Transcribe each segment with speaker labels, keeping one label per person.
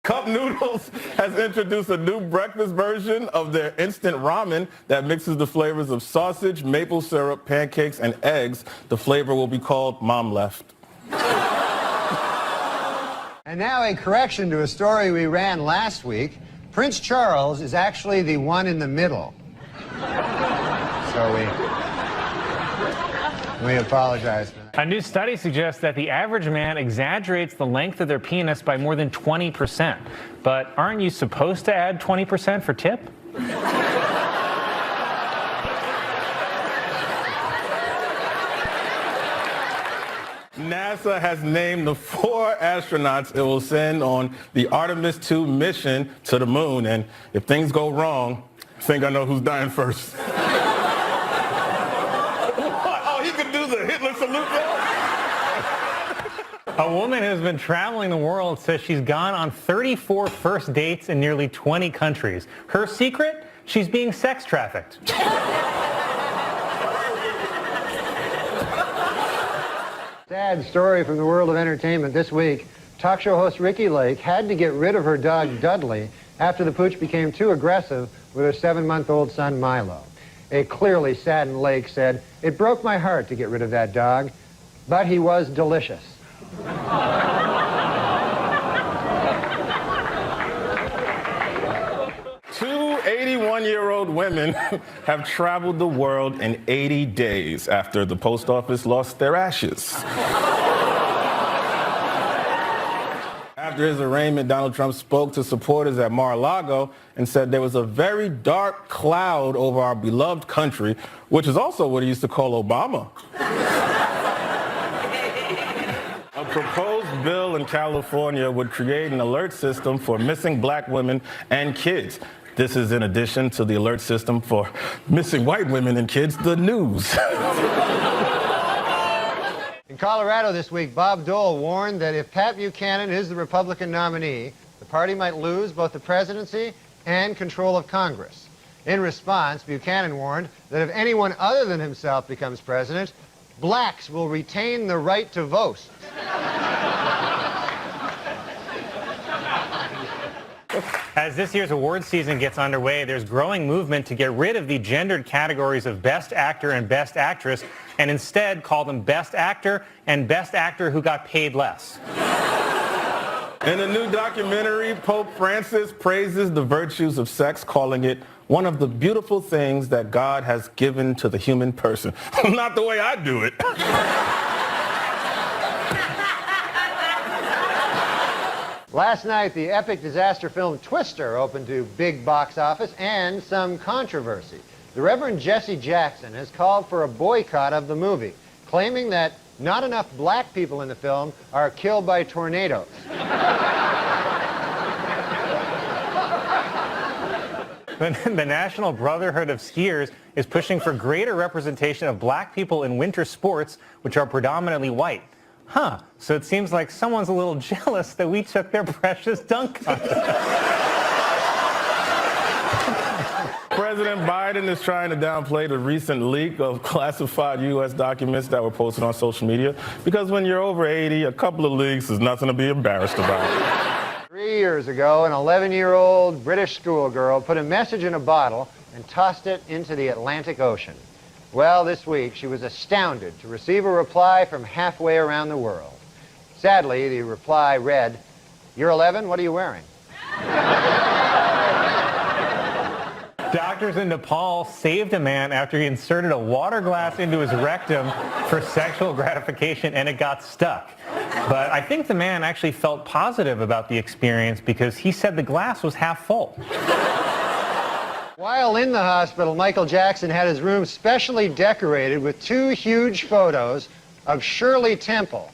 Speaker 1: Cup Noodles has introduced a new breakfast version of their instant ramen that mixes the flavors of sausage, maple syrup, pancakes, and eggs. The flavor will be called Mom Left.
Speaker 2: And now a correction to a story we ran last week. Prince Charles is actually the one in the middle. So we apologize for that.
Speaker 3: A new study suggests that the average man exaggerates the length of their penis by more than 20%. But aren't you supposed to add 20% for tip?
Speaker 1: NASA has named the 4 astronauts it will send on the Artemis 2 mission to the moon. And if things go wrong, I think I know who's dying first. Oh, he could do the Hitler salute now?
Speaker 3: A woman who's been traveling the world says she's gone on 34 first dates in nearly 20 countries. Her secret? She's being sex trafficked.
Speaker 2: Sad story from the world of entertainment this week. Talk show host Ricki Lake had to get rid of her dog Dudley after the pooch became too aggressive with her 7-month-old son Milo. A clearly saddened Lake said, "It broke my heart to get rid of that dog, but he was delicious."
Speaker 1: 81-year-old women have traveled the world in 80 days after the post office lost their ashes. After his arraignment, Donald Trump spoke to supporters at Mar-a-Lago and said there was a very dark cloud over our beloved country, which is also what he used to call Obama. A proposed bill in California would create an alert system for missing black women and kids. This is in addition to the alert system for missing white women and kids, the news.
Speaker 2: In Colorado this week, Bob Dole warned that if Pat Buchanan is the Republican nominee, the party might lose both the presidency and control of Congress. In response, Buchanan warned that if anyone other than himself becomes president, blacks will retain the right to vote.
Speaker 3: As this year's award season gets underway, there's growing movement to get rid of the gendered categories of Best Actor and Best Actress and instead call them Best Actor and Best Actor who got paid less.
Speaker 1: In a new documentary, Pope Francis praises the virtues of sex, calling it one of the beautiful things that God has given to the human person. Not the way I do it.
Speaker 2: Last night, the epic disaster film Twister opened to big box office and some controversy. The Reverend Jesse Jackson has called for a boycott of the movie, claiming that not enough black people in the film are killed by tornadoes.
Speaker 3: The National Brotherhood of Skiers is pushing for greater representation of black people in winter sports, which are predominantly white. Huh, so it seems like someone's a little jealous that we took their precious dunk contest.
Speaker 1: President Biden is trying to downplay the recent leak of classified U.S. documents that were posted on social media because when you're over 80, a couple of leaks is nothing to be embarrassed about.
Speaker 2: 3 years ago, an 11-year-old British schoolgirl put a message in a bottle and tossed it into the Atlantic Ocean. Well, this week, she was astounded to receive a reply from halfway around the world. Sadly, the reply read, "You're 11, what are you wearing?"
Speaker 3: Doctors in Nepal saved a man after he inserted a water glass into his rectum for sexual gratification and it got stuck. But I think the man actually felt positive about the experience because he said the glass was half full.
Speaker 2: While in the hospital, Michael Jackson had his room specially decorated with 2 huge photos of Shirley Temple.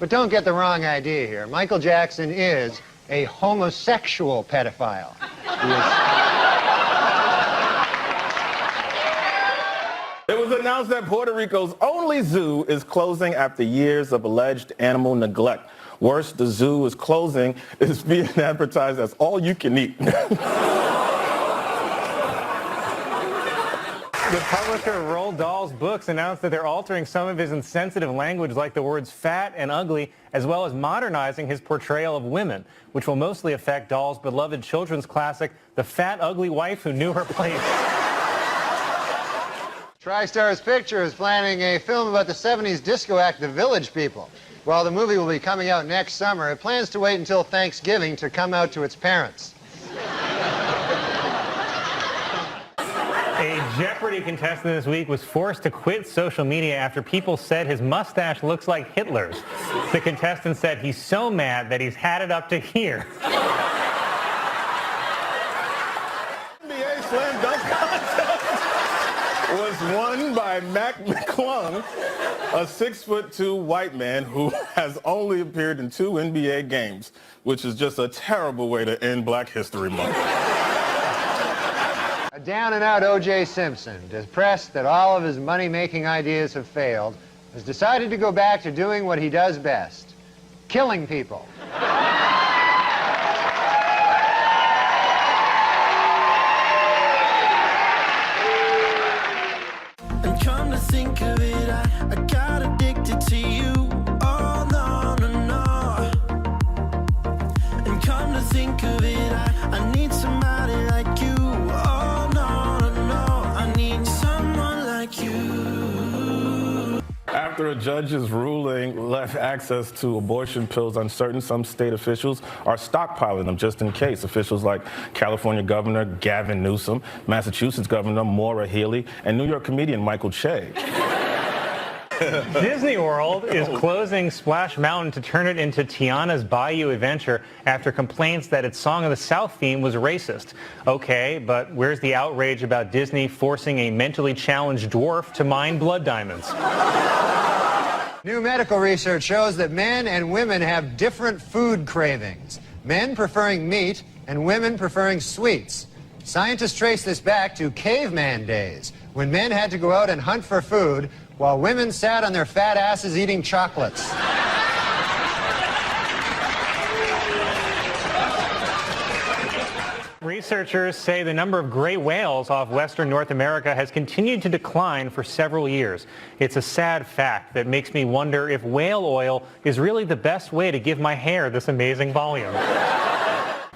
Speaker 2: But don't get the wrong idea here. Michael Jackson is a homosexual pedophile.
Speaker 1: It was announced that Puerto Rico's only zoo is closing after years of alleged animal neglect. Worse, the zoo is closing is being advertised as all you can eat.
Speaker 3: The publisher of Roald Dahl's books announced that they're altering some of his insensitive language, like the words fat and ugly, as well as modernizing his portrayal of women, which will mostly affect Dahl's beloved children's classic, The Fat, Ugly Wife Who Knew Her Place.
Speaker 2: TriStar's Picture is planning a film about the 70s disco act, The Village People. While the movie will be coming out next summer, it plans to wait until Thanksgiving to come out to its parents.
Speaker 3: A Jeopardy contestant this week was forced to quit social media after people said his mustache looks like Hitler's. The contestant said he's so mad that he's had it up to here.
Speaker 1: NBA Slam Dunk Contest was won by Mac McClung, a 6'2" white man who has only appeared in 2 NBA games, which is just a terrible way to end Black History Month.
Speaker 2: A down-and-out O.J. Simpson, depressed that all of his money-making ideas have failed, has decided to go back to doing what he does best, killing people.
Speaker 4: And come to think of it, I got addicted to you. Oh, no, no, no. And come to think of it, I need somebody like you. Oh, no, no, no. I need someone like you.
Speaker 1: After a judge's ruling left access to abortion pills uncertain, some state officials are stockpiling them just in case. Officials like California Governor Gavin Newsom, Massachusetts Governor Maura Healey, and New York comedian Michael Che.
Speaker 3: Disney World is closing Splash Mountain to turn it into Tiana's Bayou Adventure after complaints that its Song of the South theme was racist. Okay, but where's the outrage about Disney forcing a mentally challenged dwarf to mine blood diamonds?
Speaker 2: New medical research shows that men and women have different food cravings. Men preferring meat and women preferring sweets. Scientists trace this back to caveman days, when men had to go out and hunt for food while women sat on their fat asses eating chocolates.
Speaker 3: Researchers say the number of gray whales off western North America has continued to decline for several years. It's a sad fact that makes me wonder if whale oil is really the best way to give my hair this amazing volume.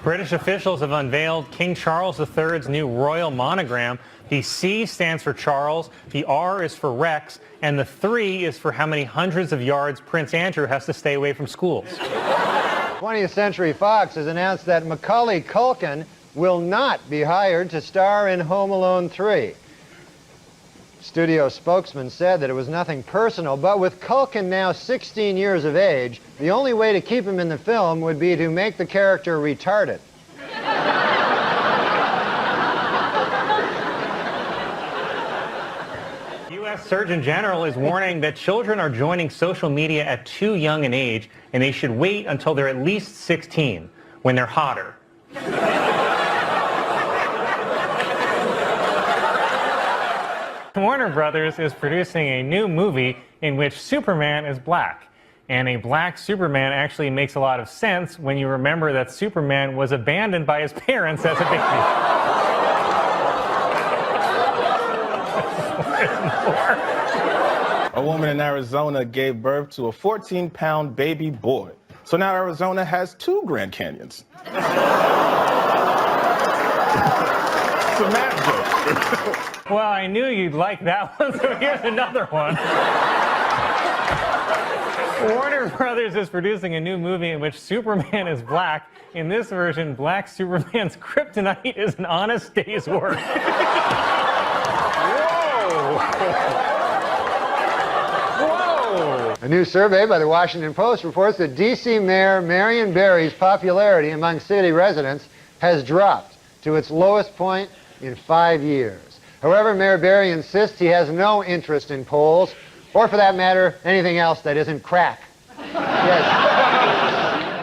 Speaker 3: British officials have unveiled King Charles III's new royal monogram. The C stands for Charles, the R is for Rex, and the 3 is for how many hundreds of yards Prince Andrew has to stay away from schools.
Speaker 2: 20th Century Fox has announced that Macaulay Culkin will not be hired to star in Home Alone 3. Studio spokesman said that it was nothing personal, but with Culkin now 16 years of age, the only way to keep him in the film would be to make the character retarded.
Speaker 3: U.S. Surgeon General is warning that children are joining social media at too young an age, and they should wait until they're at least 16, when they're hotter. Warner Brothers is producing a new movie in which Superman is black. And a black Superman actually makes a lot of sense when you remember that Superman was abandoned by his parents as a baby.
Speaker 1: A woman in Arizona gave birth to a 14-pound baby boy. So now Arizona has 2 Grand Canyons. It's a math joke.
Speaker 3: Well, I knew you'd like that one, so here's another one. Warner Brothers is producing a new movie in which Superman is black. In this version, black Superman's kryptonite is an honest day's work. Whoa!
Speaker 2: A new survey by the Washington Post reports that D.C. Mayor Marion Barry's popularity among city residents has dropped to its lowest point in 5 years. However, Mayor Barry insists he has no interest in polls, or for that matter, anything else that isn't crack. Yes.